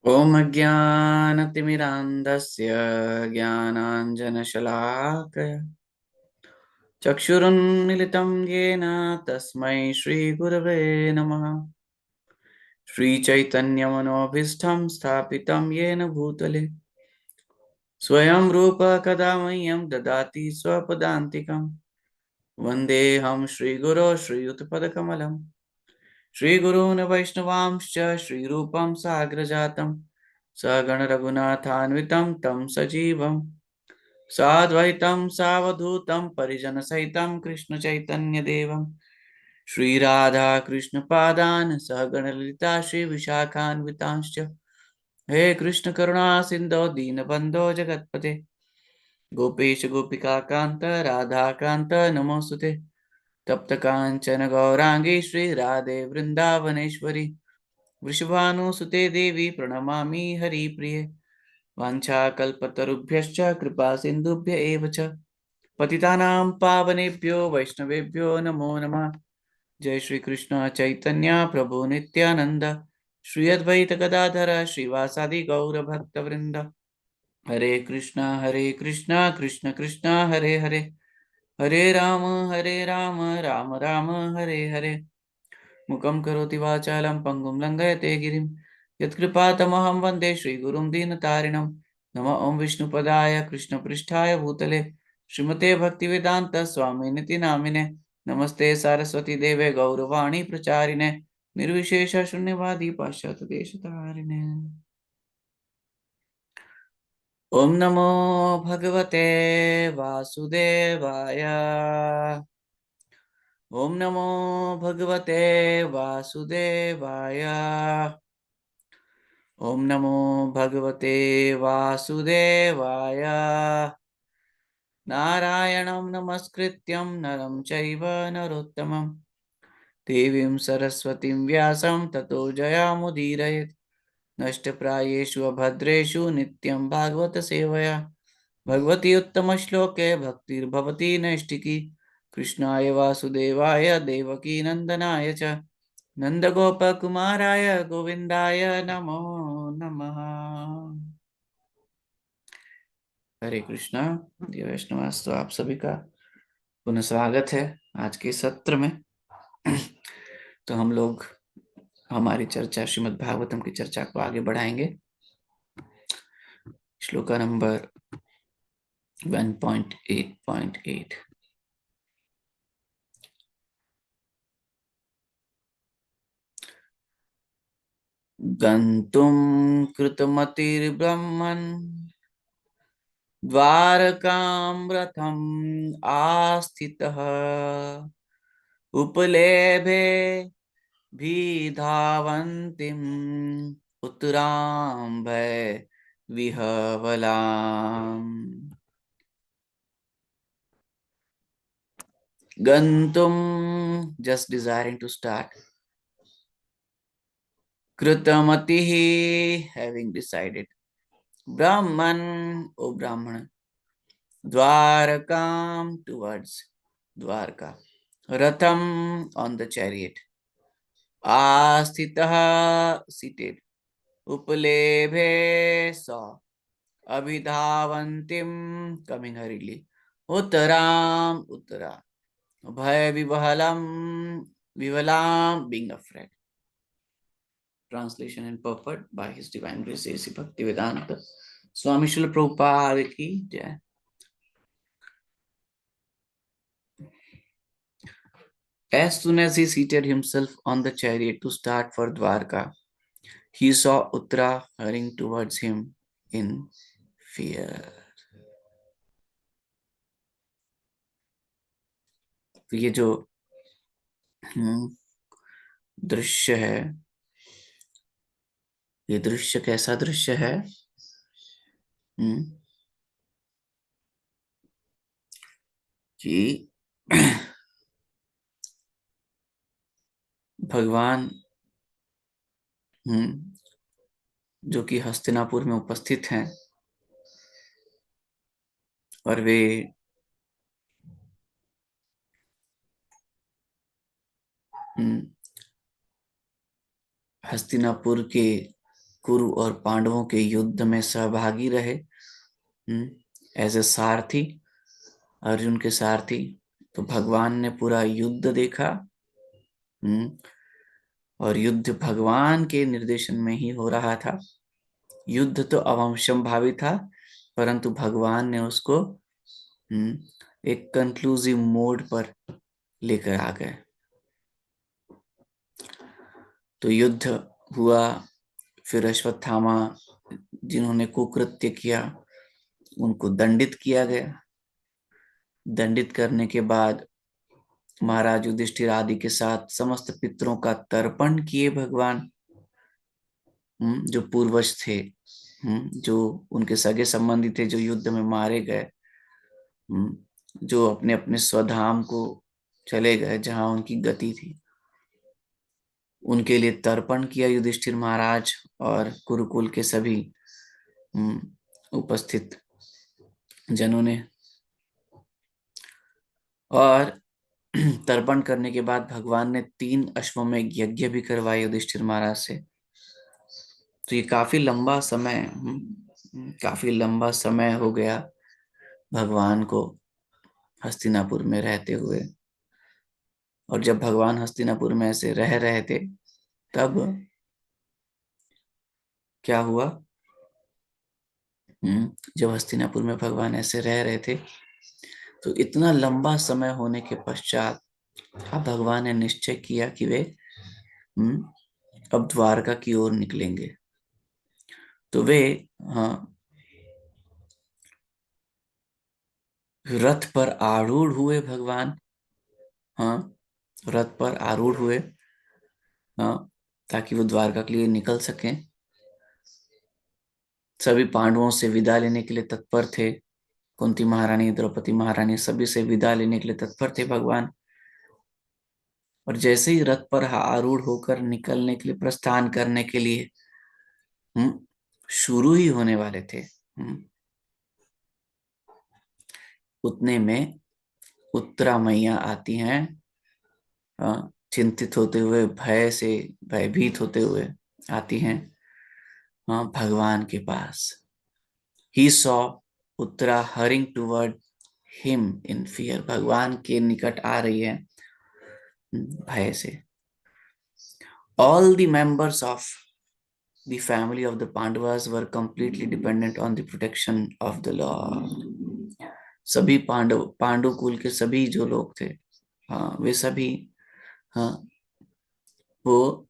ॐ अज्ञानतिमिरान्धस्य ज्ञानाञ्जनशलाकया चक्षुरुन्मिलितं येन तस्मै श्रीगुरवे नमः। श्रीचैतन्यमनोभीष्टं स्थापितं येन भूतले स्वयं रूप कदा मह्यं ददाति स्वपदान्तिकं। वन्देऽहं श्रीगुरो श्रीयुतपदकमलं श्रीगुरून् वैष्णवांश्च श्रीरूपं साग्रजातं सगणरघुनाथान्वितं तं सजीवम् साद्वैतं सावधूतं परिजनसहितं कृष्णचैतन्यदेवं श्रीराधा कृष्णपादान् सहगणललिता श्रीविशाखान्वितांश्च हे कृष्ण करुणा सिन्धो दीनबन्धो जगत्पते गोपेश गोपिकान्त राधाकान्त नमोऽस्तुते तप्त काञ्चन गौराङ्गी श्रीराधे वृन्दावनेश्वरी वृषभानुसुते देवी प्रणमामि हरिप्रिये वाञ्छाकल्पतरुभ्यश्च कृपा सिन्धुभ्य एव च पतितानां पावनेभ्यो वैष्णवेभ्यो नमो नमः। जय श्री कृष्ण चैतन्य प्रभु नित्यानंद श्री अद्वैत गदाधर श्रीवासादि गौर भक्त वृंद। हरे कृष्णा कृष्ण कृष्ण हरे हरे हरे राम राम राम हरे हरे। मुखं करोति वाचालं पंगुं लंघयते गिरिं यत्कृपातमहं वन्दे श्रीगुरुं दीनतारिणं। नमः ओं विष्णुपदाय कृष्णपृष्ठाय भूतले श्रीमते भक्तिवेदांत स्वामिनिति नामिने नमस्ते सारस्वती देवे गौरवाणी प्रचारिणे निर्विशेष शून्यवादी पाश्चात्य देशतारिणे। ओम नमो भगवते वासुदेवाय। ओम नमो भगवते वासुदेवाय। ओम नमो भगवते वासुदेवाय। नारायणं नमस्कृत्यं नरं चैव नरोत्तमं देवीं सरस्वतीं व्यासं ततो जयामुदीरयेत्। नष्टप्रायेषु अभद्रेषु नित्यं भागवत सेवया भगवती उत्तमश्लोके भक्तिर्भवति नैष्टिकी। कृष्णाय वासुदेवाय देवकी नंदनाय च नंदगोपकुमाराय गोविंदाय नमो नमः। हरे कृष्णा। देव वैष्णवास्तु आप सभी का पुनः स्वागत है आज के सत्र में। तो हम लोग हमारी चर्चा श्रीमद् भागवतम की चर्चा को आगे बढ़ाएंगे। श्लोका नंबर 1.8.8। गन्तुं कृतमतिर्ब्रह्मन् द्वारकां रथम् आस्थितः उपलेभे विधावन्तीम् उत्तरां भय विहवलाम्। गन्तुं just desiring to start, कृतमतिः having decided, Brahman O Brahman, Dwarakam towards Dwarka, Ratham on the chariot, Astitah seated, Upalebhe saw, Abhidhavantim coming hurriedly, Uttaram Uttara, Bhaya Vivahalam Vivalam being afraid. Translation and purport by His Divine Grace A.C. Bhaktivedanta Swami Srila Prabhupada ki jai. As soon as he seated himself on the chariot to start for Dwarka, he saw Uttara hurrying towards him in fear. तो ये जो दृश्य है, ये दृश्य कैसा दृश्य है? कि भगवान जो कि हस्तिनापुर में उपस्थित हैं और वे हस्तिनापुर के कुरु और पांडवों के युद्ध में सहभागी रहे, एज ए सारथी, अर्जुन के सारथी। तो भगवान ने पूरा युद्ध देखा, और युद्ध भगवान के निर्देशन में ही हो रहा था। युद्ध तो अवश्यंभावी था, परंतु भगवान ने उसको एक कंक्लूसिव मोड पर लेकर आ गए। तो युद्ध हुआ, फिर अश्वत्थामा जिन्होंने कुकृत्य किया उनको दंडित किया गया। दंडित करने के बाद महाराज युधिष्ठिर आदि के साथ समस्त पितरों का तर्पण किए भगवान, जो पूर्वज थे, जो उनके सगे संबंधी थे, जो युद्ध में मारे गए, जो अपने अपने स्वधाम को चले गए जहां उनकी गति थी, उनके लिए तर्पण किया युधिष्ठिर महाराज और कुरुकुल के सभी उपस्थित जनों ने। और तर्पण करने के बाद भगवान ने 3 अश्वमेध यज्ञ भी करवाए युधिष्ठिर महाराज से। तो ये काफी लंबा समय हो गया भगवान को हस्तिनापुर में रहते हुए। और जब भगवान हस्तिनापुर में ऐसे रह रहे थे, तब क्या हुआ, जब हस्तिनापुर में भगवान ऐसे रह रहे थे, तो इतना लंबा समय होने के पश्चात अब भगवान ने निश्चय किया कि वे अब द्वारका की ओर निकलेंगे। तो वे रथ पर आरूढ़ हुए भगवान, रथ पर आरूढ़ हुए, ताकि वो द्वारका के लिए निकल सकें। सभी पांडवों से विदा लेने के लिए तत्पर थे। कुंती महारानी, द्रौपदी महारानी, सभी से विदा लेने के लिए तत्पर थे भगवान। और जैसे ही रथ पर आरूढ़ होकर निकलने के लिए, प्रस्थान करने के लिए शुरू ही होने वाले थे, उतने में उत्तरा मैया आती हैं, चिंतित होते हुए, भयभीत होते हुए आती हैं भगवान के पास। He saw Uttara hurrying toward him in fear। भगवान के निकट आ रही है भय से। All the members of the family of the Pandavas were completely dependent on the protection of the Lord। सभी पांडु कुल के सभी जो लोग थे, वे सभी वो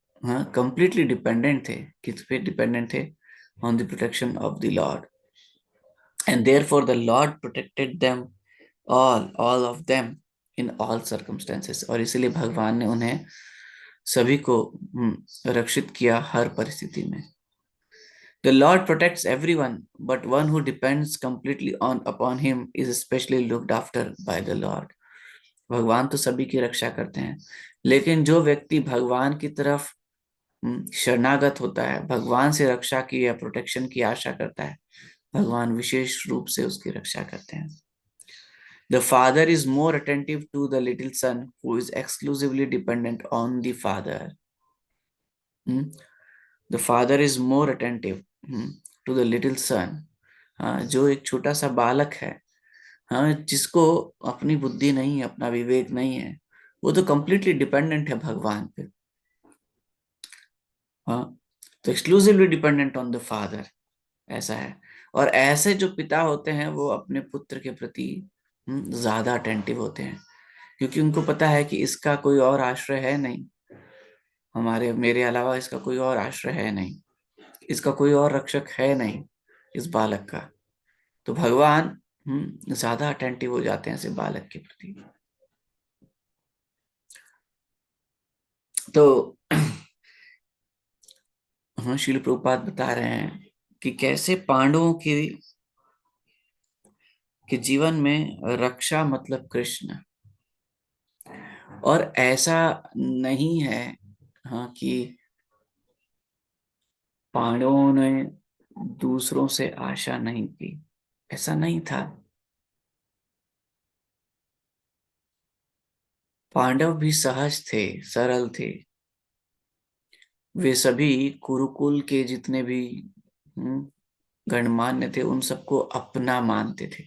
कंप्लीटली डिपेंडेंट थे। किस पे डिपेंडेंट थे? On the protection of the Lord. And therefore the Lord protected them all of them in all circumstances। और इसलिए भगवान ने उन्हें सभी को रक्षित किया हर परिस्थिति में। The Lord protects everyone, but one who depends completely upon him is especially looked after by the Lord। भगवान तो सभी की रक्षा करते हैं, लेकिन जो व्यक्ति भगवान की तरफ शरणागत होता है, भगवान से रक्षा की या प्रोटेक्शन की आशा करता है, भगवान विशेष रूप से उसकी रक्षा करते हैं। The father is more attentive to the little son who is exclusively dependent on the father। The father is more attentive to the little son। जो एक छोटा सा बालक है, जिसको अपनी बुद्धि नहीं है, अपना विवेक नहीं है, वो तो कंप्लीटली डिपेंडेंट है भगवान पे। तो exclusively dependent on the father, ऐसा है। और ऐसे जो पिता होते हैं वो अपने पुत्र के प्रति ज्यादा अटेंटिव होते हैं, क्योंकि उनको पता है कि इसका कोई और आश्रय है नहीं, मेरे अलावा इसका कोई और आश्रय है नहीं, इसका कोई और रक्षक है नहीं इस बालक का। तो भगवान ज्यादा अटेंटिव हो जाते हैं ऐसे बालक के प्रति। तो श्रील प्रभुपाद बता रहे हैं कि कैसे पांडवों के जीवन में रक्षा मतलब कृष्ण। और ऐसा नहीं है कि पांडवों ने दूसरों से आशा नहीं की, ऐसा नहीं था। पांडव भी सहज थे, सरल थे, वे सभी कुरुकुल के जितने भी गणमान्य थे उन सबको अपना मानते थे।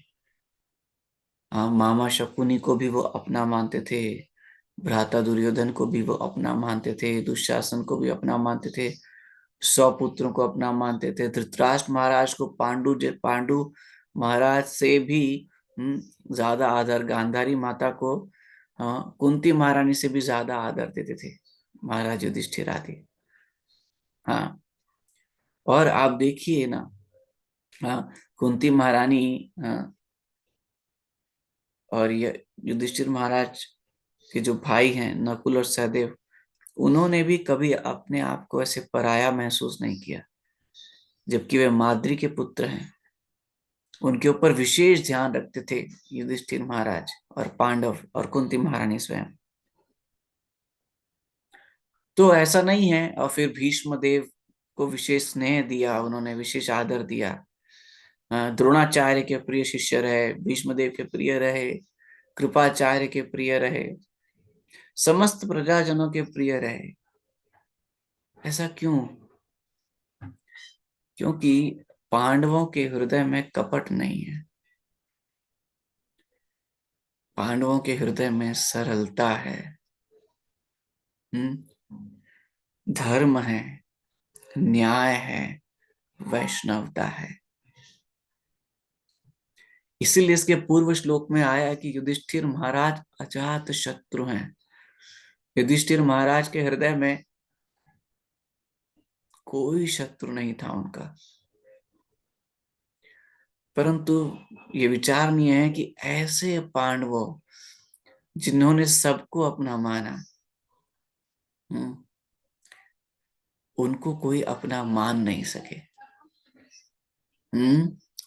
हाँ, मामा शकुनी को भी वो अपना मानते थे, भ्राता दुर्योधन को भी वो अपना मानते थे, दुशासन को भी अपना मानते थे, 100 पुत्रों को अपना मानते थे, धृतराष्ट्र महाराज को पांडु महाराज से भी ज्यादा आदर, गांधारी माता को कुंती महारानी से भी ज्यादा आदर देते थे महाराज युधिष्ठिर आदि। हाँ, और आप देखिए ना, हाँ, कुंती महारानी, हाँ, और ये युधिष्ठिर महाराज के जो भाई हैं नकुल और सहदेव, उन्होंने भी कभी अपने आप को ऐसे पराया महसूस नहीं किया, जबकि वे माद्री के पुत्र हैं। उनके ऊपर विशेष ध्यान रखते थे युधिष्ठिर महाराज और पांडव और कुंती महारानी स्वयं। तो ऐसा नहीं है, और फिर भीष्म देव को विशेष स्नेह दिया उन्होंने, विशेष आदर दिया। द्रोणाचार्य के प्रिय शिष्य रहे, भीष्म देव के प्रिय रहे, कृपाचार्य के प्रिय रहे, समस्त प्रजाजनों के प्रिय रहे। ऐसा क्यों? क्योंकि पांडवों के हृदय में कपट नहीं है, पांडवों के हृदय में सरलता है, धर्म है, न्याय है, वैष्णवता है। इसीलिए इसके पूर्व श्लोक में आया कि युधिष्ठिर महाराज अजात शत्रु हैं। युधिष्ठिर महाराज के हृदय में कोई शत्रु नहीं था उनका। परंतु ये विचारणीय है कि ऐसे पांडवों जिन्होंने सबको अपना माना, उनको कोई अपना मान नहीं सके।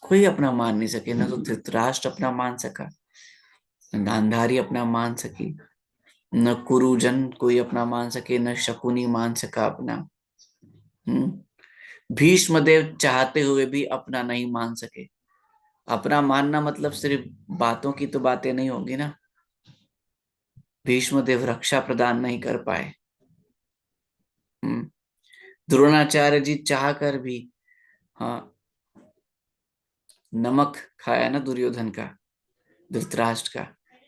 कोई अपना मान नहीं सके, न तो धृतराष्ट्र अपना मान सका, न गांधारी अपना मान सकी, न कुरुजन कोई अपना मान सके, न शकुनी मान सका अपना। भीष्म देव चाहते हुए भी अपना नहीं मान सके। अपना मानना मतलब सिर्फ बातों की तो बातें नहीं होगी ना। भीष्म देव रक्षा प्रदान नहीं कर पाए। द्रोणाचार्य जी चाह कर भी, हाँ, नमक खाया ना दुर्योधन का, धृतराष्ट्र का,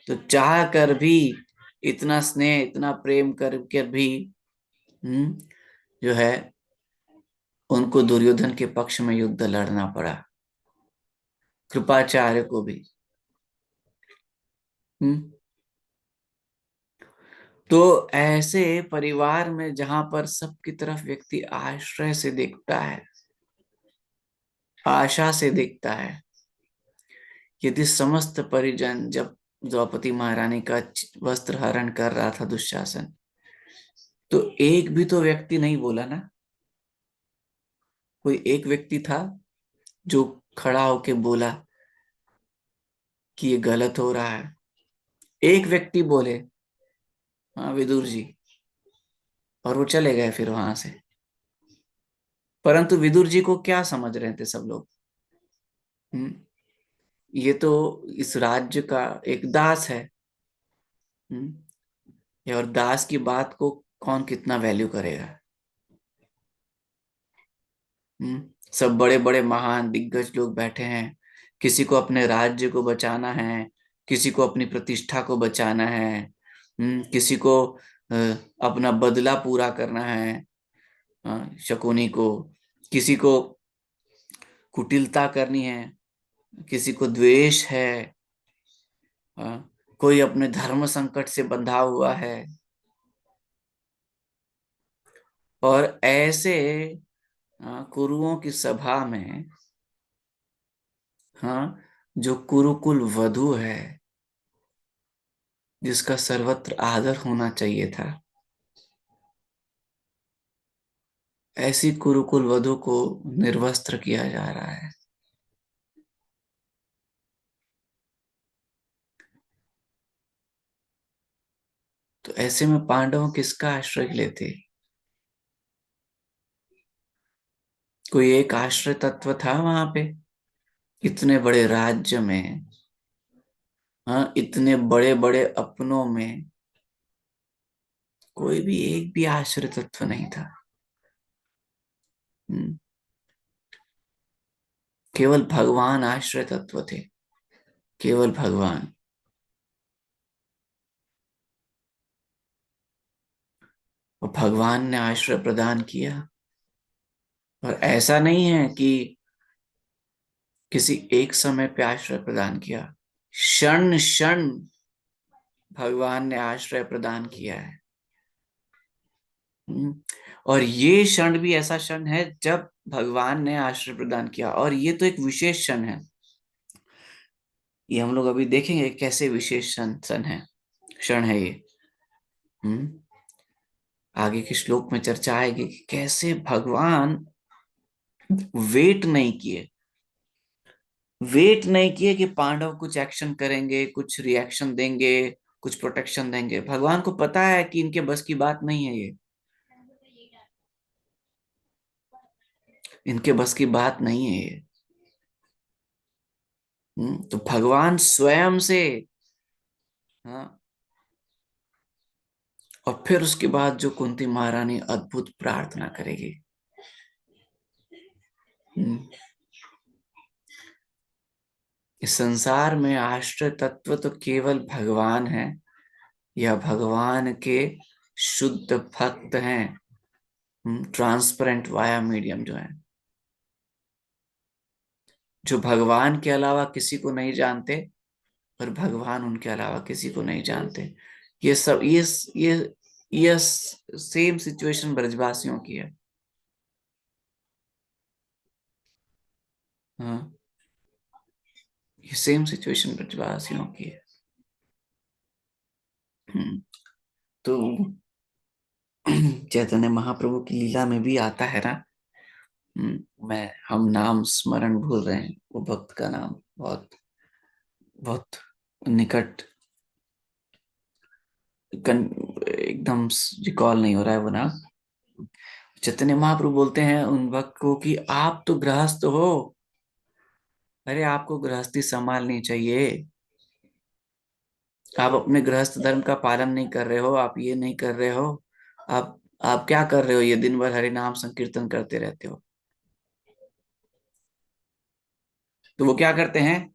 तो चाह कर भी, इतना स्नेह इतना प्रेम कर भी, जो है, उनको दुर्योधन के पक्ष में युद्ध लड़ना पड़ा, कृपाचार्य को भी। हम्म तो ऐसे परिवार में जहां पर सबकी तरफ व्यक्ति आश्रय से देखता है, आशा से देखता है, यदि समस्त परिजन, जब द्रौपदी महारानी का वस्त्र हरण कर रहा था दुशासन, तो एक भी तो व्यक्ति नहीं बोला ना। कोई एक व्यक्ति था जो खड़ा होके बोला कि ये गलत हो रहा है? एक व्यक्ति बोले, हाँ, विदुर जी, और वो चले गए फिर वहां से। परंतु विदुर जी को क्या समझ रहे थे सब लोग? हम्म ये तो इस राज्य का एक दास है। और दास की बात को कौन कितना वैल्यू करेगा? सब बड़े बड़े महान दिग्गज लोग बैठे हैं, किसी को अपने राज्य को बचाना है, किसी को अपनी प्रतिष्ठा को बचाना है, किसी को अपना बदला पूरा करना है, शकुनी को, किसी को कुटिलता करनी है, किसी को द्वेष है, कोई अपने धर्म संकट से बंधा हुआ है। और ऐसे कुरुओं की सभा में, हाँ, जो कुरुकुल वधु है, जिसका सर्वत्र आदर होना चाहिए था, ऐसी कुरुकुल वधु को निर्वस्त्र किया जा रहा है। तो ऐसे में पांडव किसका आश्रय लेते? कोई एक आश्रय तत्व था वहां पे? इतने बड़े राज्य में, हाँ, इतने बड़े बड़े अपनों में कोई भी एक भी आश्रय तत्व नहीं था। हम्म, केवल भगवान आश्रय तत्व थे, केवल भगवान। और भगवान ने आश्रय प्रदान किया। और ऐसा नहीं है कि किसी एक समय पे आश्रय प्रदान किया, क्षण क्षण भगवान ने आश्रय प्रदान किया है। हम्म, और ये क्षण भी ऐसा क्षण है जब भगवान ने आश्रय प्रदान किया, और ये तो एक विशेष क्षण है। ये हम लोग अभी देखेंगे कैसे विशेष क्षण है ये। हम्म आगे के श्लोक में चर्चा आएगी कि कैसे भगवान वेट नहीं किए, वेट नहीं किए कि पांडव कुछ एक्शन करेंगे, कुछ रिएक्शन देंगे, कुछ प्रोटेक्शन देंगे। भगवान को पता है कि इनके बस की बात नहीं है ये, इनके बस की बात नहीं है ये। तो भगवान स्वयं से, हाँ, और फिर उसके बाद जो कुंती महारानी अद्भुत प्रार्थना करेगी। हम्म, इस संसार में आश्रय तत्व तो केवल भगवान है, या भगवान के शुद्ध भक्त हैं, ट्रांसपेरेंट वाया मीडियम जो है, जो भगवान के अलावा किसी को नहीं जानते और भगवान उनके अलावा किसी को नहीं जानते। ये सब ये सेम सिचुएशन ब्रजवासियों की है। हाँ, ये सेम सिचुएशन ब्रजवासियों की है। हम्म, तो चैतन्य महाप्रभु की लीला में भी आता है ना। मैं हम नाम स्मरण भूल रहे हैं, वो भक्त का नाम बहुत बहुत निकट, एकदम रिकॉल नहीं हो रहा है वो नाम। चैतन्य महाप्रभु बोलते हैं उन भक्त को कि आप तो गृहस्थ हो, अरे आपको गृहस्थी संभालनी चाहिए, आप अपने गृहस्थ धर्म का पालन नहीं कर रहे हो, आप ये नहीं कर रहे हो, आप आप क्या कर रहे हो, ये दिन भर हरि नाम संकीर्तन करते रहते हो। तो वो क्या करते हैं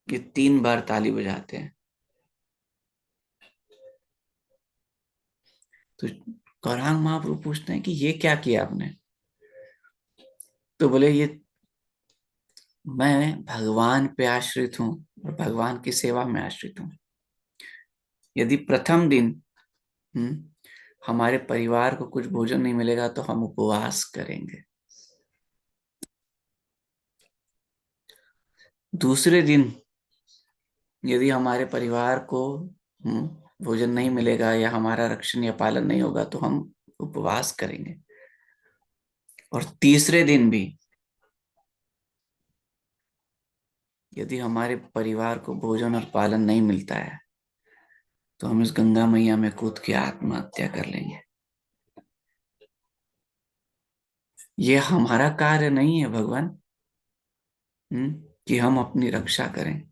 कि 3 बार ताली बजाते हैं। तो गौरांग महाप्रभु पूछते हैं कि ये क्या किया आपने। तो बोले ये मैं भगवान पे आश्रित हूँ और भगवान की सेवा में आश्रित हूँ। यदि प्रथम दिन हम्म, हमारे परिवार को कुछ भोजन नहीं मिलेगा तो हम उपवास करेंगे। दूसरे दिन यदि हमारे परिवार को भोजन नहीं मिलेगा या हमारा रक्षण या पालन नहीं होगा तो हम उपवास करेंगे। और तीसरे दिन भी यदि हमारे परिवार को भोजन और पालन नहीं मिलता है तो हम इस गंगा मैया में कूद के आत्महत्या कर लेंगे। ये हमारा कार्य नहीं है भगवान, कि हम अपनी रक्षा करें।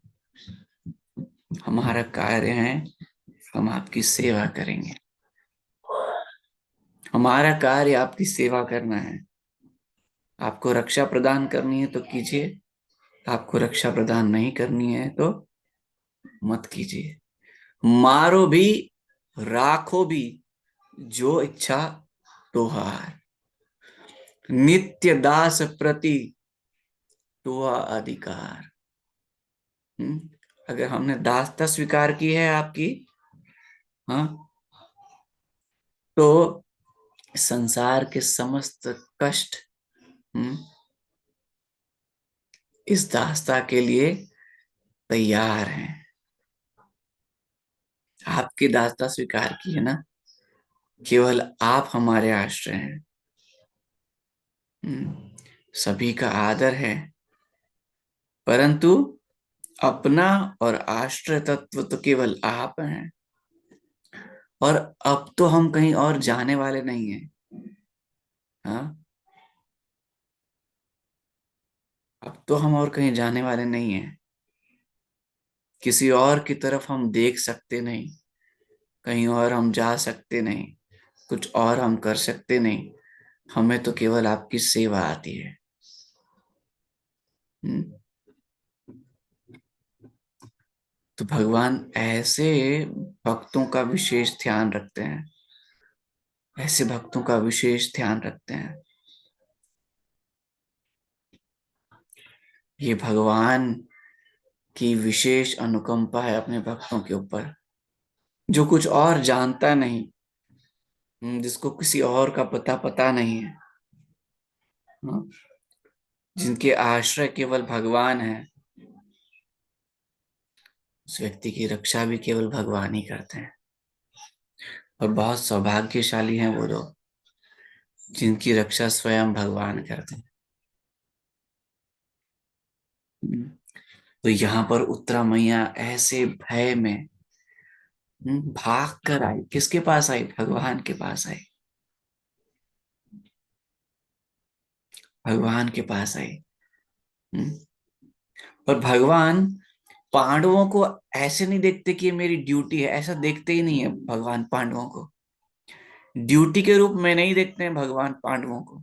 हमारा कार्य है हम आपकी सेवा करेंगे। हमारा कार्य आपकी सेवा करना है। आपको रक्षा प्रदान करनी है तो कीजिए, आपको रक्षा प्रदान नहीं करनी है तो मत कीजिए। मारो भी, राखो भी, जो इच्छा तोहार, नित्य दास प्रति तुआ अधिकार। हम्म अगर हमने दासता स्वीकार की है आपकी, हाँ, तो संसार के समस्त कष्ट हम्म इस दासता के लिए तैयार हैं। आपकी दासता स्वीकार की है ना, केवल आप हमारे आश्रय हैं। सभी का आदर है, परंतु अपना और आश्रय तत्व तो केवल आप हैं। और अब तो हम कहीं और जाने वाले नहीं हैं। हाँ, अब तो हम और कहीं जाने वाले नहीं हैं। किसी और की तरफ हम देख सकते नहीं, कहीं और हम जा सकते नहीं। कुछ और हम कर सकते नहीं, हमें तो केवल आपकी सेवा आती है। हम्म, तो भगवान ऐसे भक्तों का विशेष ध्यान रखते हैं, ऐसे भक्तों का विशेष ध्यान रखते हैं। ये भगवान की विशेष अनुकंपा है अपने भक्तों के ऊपर, जो कुछ और जानता नहीं, जिसको किसी और का पता पता नहीं है, हाँ, जिनके आश्रय केवल भगवान है, उस व्यक्ति की रक्षा भी केवल भगवान ही करते हैं। और बहुत सौभाग्यशाली हैं वो लोग जिनकी रक्षा स्वयं भगवान करते हैं। तो यहाँ पर उत्तरा मैया ऐसे भय में भाग कर आई, किसके पास आई? भगवान के पास आई, भगवान के पास आई। हम्म, और भगवान पांडवों को ऐसे नहीं देखते कि ये मेरी ड्यूटी है, ऐसा देखते ही नहीं है भगवान पांडवों को, ड्यूटी के रूप में नहीं देखते हैं भगवान पांडवों को।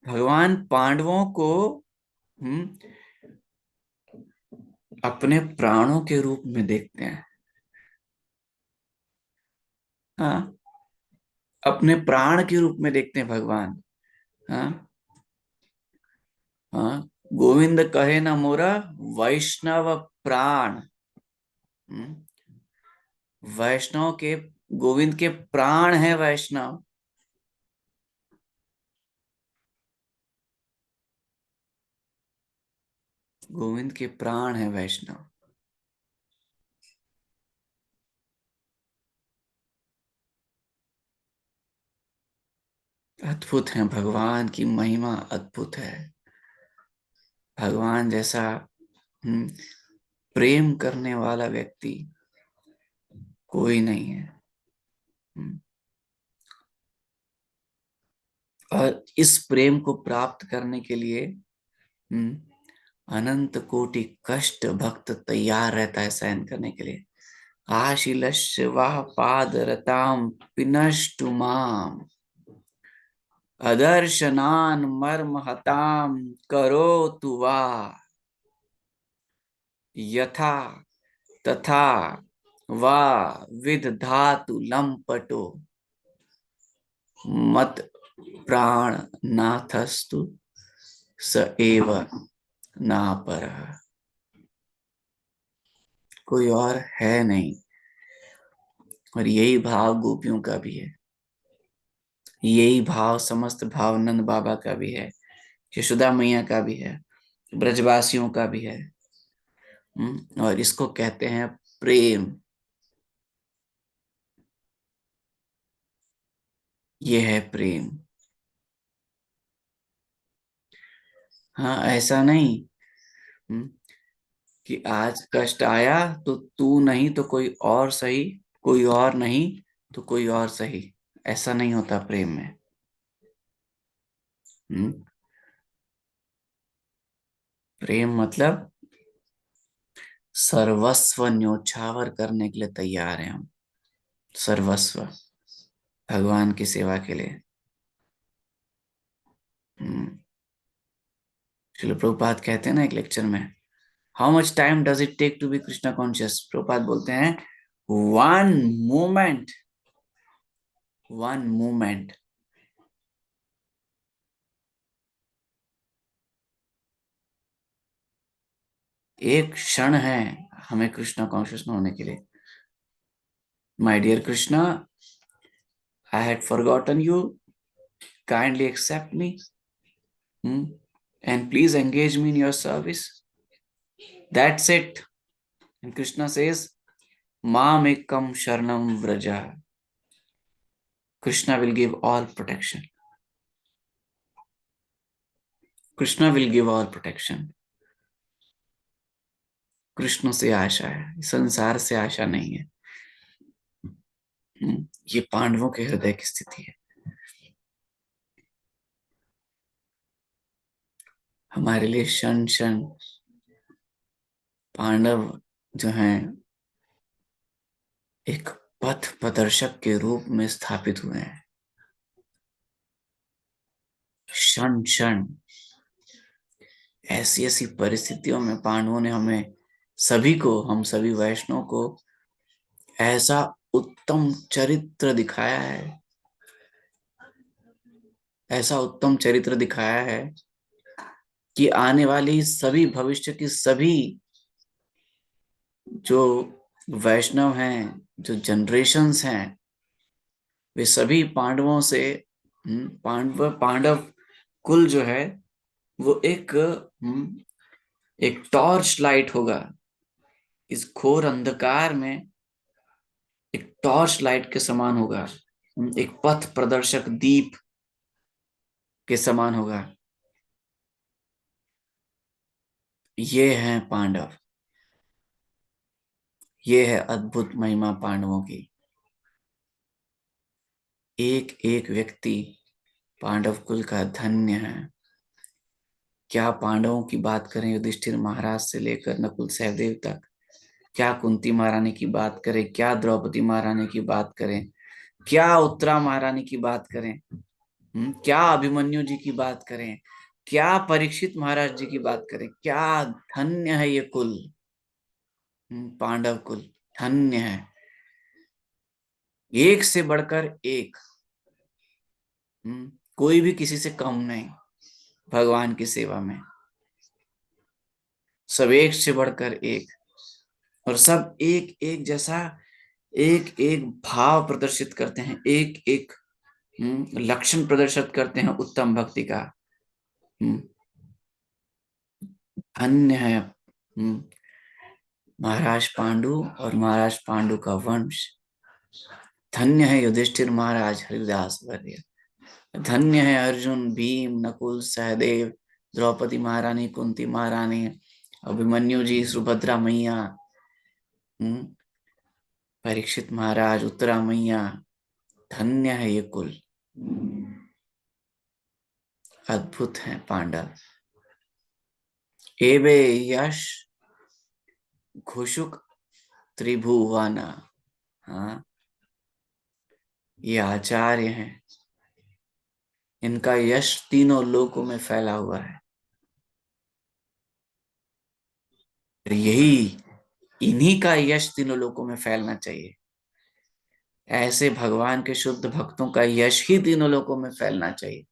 भगवान पांडवों को हम्म अपने प्राणों के रूप में देखते हैं। हाँ, अपने प्राण के रूप में देखते हैं भगवान। हाँ, हाँ, गोविंद कहे ना मोरा वैष्णव प्राण। हम्म, वैष्णव के, गोविंद के प्राण है वैष्णव। गोविंद के प्राण है वैष्णव। अद्भुत है, भगवान की महिमा अद्भुत है। भगवान जैसा हम्म, प्रेम करने वाला व्यक्ति कोई नहीं है। हम्म, और इस प्रेम को प्राप्त करने के लिए अनंत कोटि कष्ट भक्त तैयार रहता है सहन करने के लिए। आशिलस्य वाह पाद रताम पिनष्टु माम अदर्शनान मर्म हताम करो तु वा यथा तथा वा विदधातु लंपटो मत प्राण नाथस्तु स एव ना पर। कोई और है नहीं। और यही भाव गोपियों का भी है, यही भाव समस्त भाव नंद बाबा का भी है, यशोदा मैया का भी है, ब्रजवासियों का भी है। और इसको कहते हैं प्रेम। ये है प्रेम। हाँ, ऐसा नहीं हम्म, कि आज कष्ट आया तो तू नहीं तो कोई और सही, कोई और नहीं तो कोई और सही, ऐसा नहीं होता प्रेम में। हम्म, प्रेम मतलब सर्वस्व न्योछावर करने के लिए तैयार हैं हम, सर्वस्व भगवान की सेवा के लिए। हम्म, श्रील प्रभुपाद कहते हैं ना एक लेक्चर में, how much time does it take to be Krishna conscious? Prabhupada बोलते हैं, वन मोमेंट, वन मोमेंट, एक क्षण है हमें कृष्णा कॉन्शियस होने के लिए। My dear Krishna, I had forgotten you, kindly accept me and please engage me in your service, that's it. And Krishna says, माम एकम शरणम व्रजा, Krishna will give all protection, Krishna will give all protection. Krishna से आशा है, संसार से आशा नहीं है। ये पांडवों के हृदय की स्थिति है। हमारे लिए क्षण क्षण पांडव जो हैं एक पथ प्रदर्शक के रूप में स्थापित हुए हैं। क्षण क्षण ऐसी ऐसी परिस्थितियों में पांडवों ने हमें सभी को, हम सभी वैष्णव को ऐसा उत्तम चरित्र दिखाया है, ऐसा उत्तम चरित्र दिखाया है कि आने वाली सभी, भविष्य की सभी जो वैष्णव हैं, जो जनरेशन्स हैं, वे सभी पांडवों से, पांडव पांडव कुल जो है वो एक टॉर्च लाइट होगा। इस घोर अंधकार में एक टॉर्च लाइट के समान होगा, एक पथ प्रदर्शक दीप के समान होगा। ये हैं पांडव, ये है अद्भुत महिमा पांडवों की। एक एक व्यक्ति पांडव कुल का धन्य है। क्या पांडवों की बात करें, युधिष्ठिर महाराज से लेकर नकुल सहदेव तक, क्या कुंती महारानी की बात करें, क्या द्रौपदी महारानी की बात करें, क्या उत्तरा महारानी की बात करें, क्या अभिमन्यु जी की बात करें, क्या परीक्षित महाराज जी की बात करें, क्या धन्य है ये कुल। पांडव कुल धन्य है, एक से बढ़कर एक। कोई भी किसी से कम नहीं भगवान की सेवा में, सब एक से बढ़कर एक, और सब एक एक जैसा एक एक भाव प्रदर्शित करते हैं, एक एक लक्षण प्रदर्शित करते हैं उत्तम भक्ति का। हम्म, धन्य है महाराज पांडु और महाराज पांडु का वंश। धन्य है युधिष्ठिर महाराज हरिदास वर्य। धन्य है अर्जुन, भीम, नकुल, सहदेव, द्रौपदी महारानी, कुंती महारानी, अभिमन्यु जी, सुभद्रा मैया, परीक्षित महाराज, उत्तरा मैया। धन्य है ये कुल, अद्भुत है पांडव। एवे यश घुषुक त्रिभुवन। हाँ, ये आचार्य हैं, इनका यश तीनों लोकों में फैला हुआ है। यही, इन्हीं का यश तीनों लोकों में फैलना चाहिए। ऐसे भगवान के शुद्ध भक्तों का यश ही तीनों लोकों में फैलना चाहिए।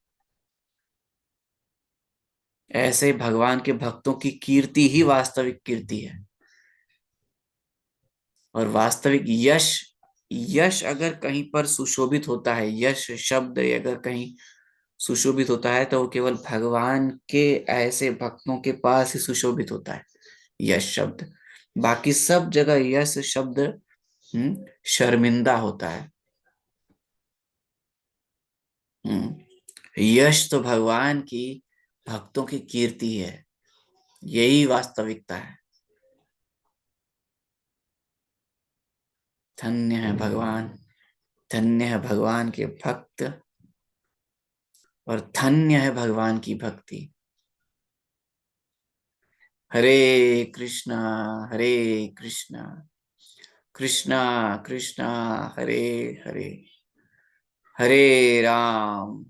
ऐसे भगवान के भक्तों की कीर्ति ही वास्तविक कीर्ति है। और वास्तविक यश, यश अगर कहीं पर सुशोभित होता है, यश शब्द अगर कहीं सुशोभित होता है, तो वो केवल भगवान के ऐसे भक्तों के पास ही सुशोभित होता है यश शब्द। बाकी सब जगह यश शब्द शर्मिंदा होता है। यश तो भगवान की भक्तों की कीर्ति है, यही वास्तविकता है। धन्य है भगवान, धन्य है भगवान के भक्त, और धन्य है भगवान की भक्ति। हरे कृष्णा, हरे कृष्णा, कृष्णा कृष्णा, हरे हरे, हरे राम,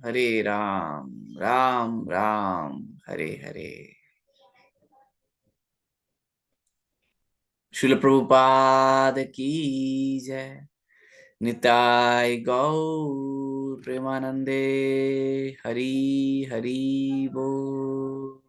राम राम, हरे हरे। शिल प्रभुपाद की जय। निताय गौर प्रेमानंदे, हरि हरि बोल।